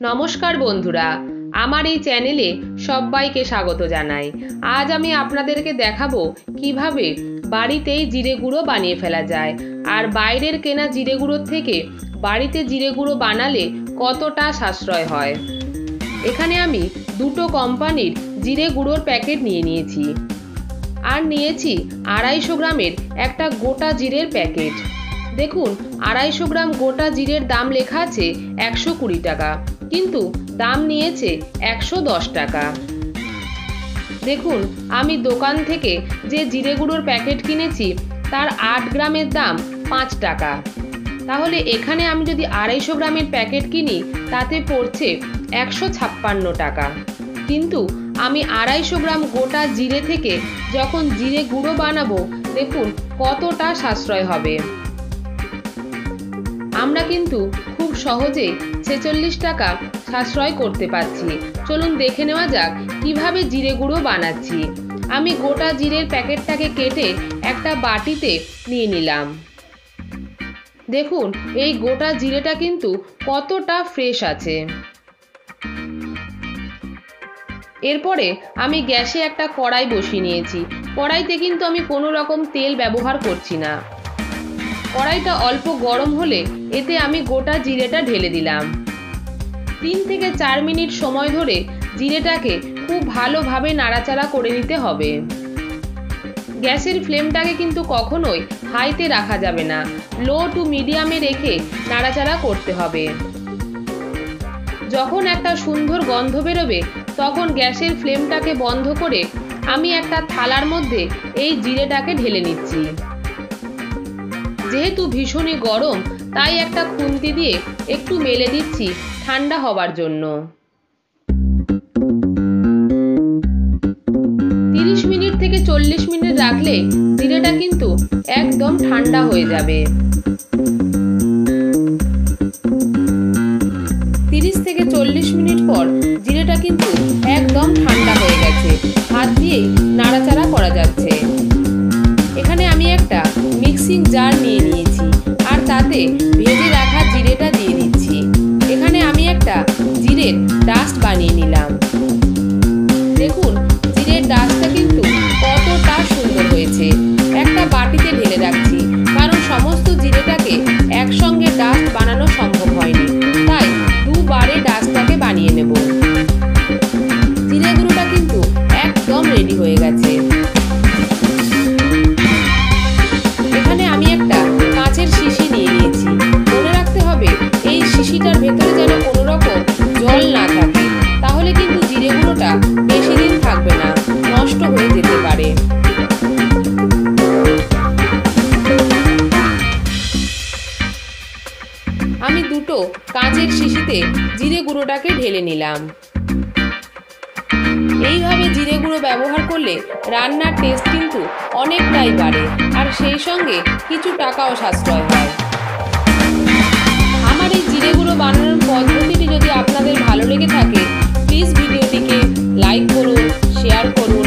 নমস্কার বন্ধুরা, আমার এই চ্যানেলে সবাইকে স্বাগত জানাই। আজ আমি আপনাদেরকে দেখাবো কিভাবে বাড়িতেই জিরে গুঁড়ো বানিয়ে ফেলা যায়, আর বাইরের কেনা জিরে গুঁড়োর থেকে বাড়িতে জিরে গুঁড়ো বানালে কতটা সাশ্রয় হয়। এখানে আমি দুটো কোম্পানির জিরে গুঁড়োর প্যাকেট নিয়ে নিয়েছি, আর নিয়েছি 250 গ্রামের একটা গোটা জিরের প্যাকেট। দেখুন, 250 গ্রাম গোটা জিরের দাম লেখা আছে 120 টাকা, কিন্তু দাম নিয়েছে 110 টাকা। দেখুন, আমি দোকান থেকে যে জিরে গুঁড়োর প্যাকেট কিনেছি তার 8 গ্রামের দাম 5 টাকা। তাহলে এখানে আমি যদি 250 গ্রামের প্যাকেট কিনি তাতে পড়ছে 156 টাকা। কিন্তু আমি 250 গ্রাম গোটা জিরে থেকে যখন জিরে গুঁড়ো বানাবো, দেখুন কতটা সাশ্রয় হবে। আমরা কিন্তু খুব সহজেই 46 টাকা সাশ্রয় করতে পারছি। চলুন দেখে নেওয়া যাক কিভাবে জিরে গুঁড়ো বানাচ্ছি। আমি গোটা জিরের প্যাকেটটাকে কেটে একটা বাটিতে নিয়ে নিলাম। দেখুন, এই গোটা জিরেটা কিন্তু কতটা ফ্রেশ আছে। এরপরে আমি গ্যাসে একটা কড়াই বসিয়ে নিয়েছি। কড়াইতে কিন্তু আমি কোনো রকম তেল ব্যবহার করছি না। কড়াইটা অল্প গরম হলে এতে আমি গোটা জিরেটা ঢেলে দিলাম। 3 থেকে 4 মিনিট সময় ধরে জিরেটাকে খুব ভালোভাবে নাড়াচাড়া করে নিতে হবে। গ্যাসের ফ্লেমটাকে কিন্তু কখনোই হাইতে রাখা যাবে না, লো টু মিডিয়ামে রেখে নাড়াচাড়া করতে হবে। যখন একটা সুন্দর গন্ধ বেরোবে তখন গ্যাসের ফ্লেমটাকে বন্ধ করে আমি একটা থালার মধ্যে এই জিরেটাকে ঢেলে নিচ্ছি। যেহেতু ভীষণই গরম, তাই একটা খুন্তি দিয়ে একটু মেলে দিচ্ছি ঠান্ডা হবার জন্য। 30 মিনিট থেকে 40 মিনিট রাখলে জিরেটা কিন্তু একদম ঠান্ডা হয়ে যাবে। 30 থেকে 40 মিনিট পর জিরেটা কিন্তু একদম ঠান্ডা হয়ে গেছে, হাত দিয়েই নাড়াচাড়া করা যাচ্ছে। এখানে আমি একটা মিক্সিং জার নিয়ে নিয়েছি, আর তাতে ভেজে রাখা জিরেটা দিয়ে দিচ্ছি। এখানে আমি একটা জিরের ডাস্ট বানিয়ে নিলাম। দেখুন, জিরের ডাস্টটা কিন্তু কতটা সুন্দর হয়েছে। একটা বাটিতে ঢেলে রাখছি, কারণ সমস্ত জিরেটাকে একসঙ্গে ডাস্ট বানানো সম্ভব হয়নি, তাই দুবারে ডাস্টটাকে বানিয়ে নেব। জিরে গুঁড়োটা কিন্তু একদম রেডি হয়ে গেছে। এখানে আমি একটা কাঁচের শিশি নিয়ে নিয়েছি। মনে রাখতে হবে এই শিশিটার ভেতরে যেন কোনো রকম জল না থাকে, তাহলে কিন্তু জিরে গুঁড়োটা বেশি দিন থাকবে না, নষ্ট হয়ে যেতে পারে। আমি দুটো কাঁচের শিশিতে জিরে গুঁড়োটাকে ঢেলে নিলাম। এইভাবে জিরে গুঁড়ো ব্যবহার করলে রান্নার টেস্ট কিন্তু অনেকটাই বাড়ে, আর সেই সঙ্গে কিছু টাকাও সাশ্রয় হয়। আমার এই জিরে গুঁড়ো বানানোর পদ্ধতিটি যদি আপনাদের ভালো লেগে থাকে, প্লিজ ভিডিওটিকে লাইক করুন, শেয়ার করুন।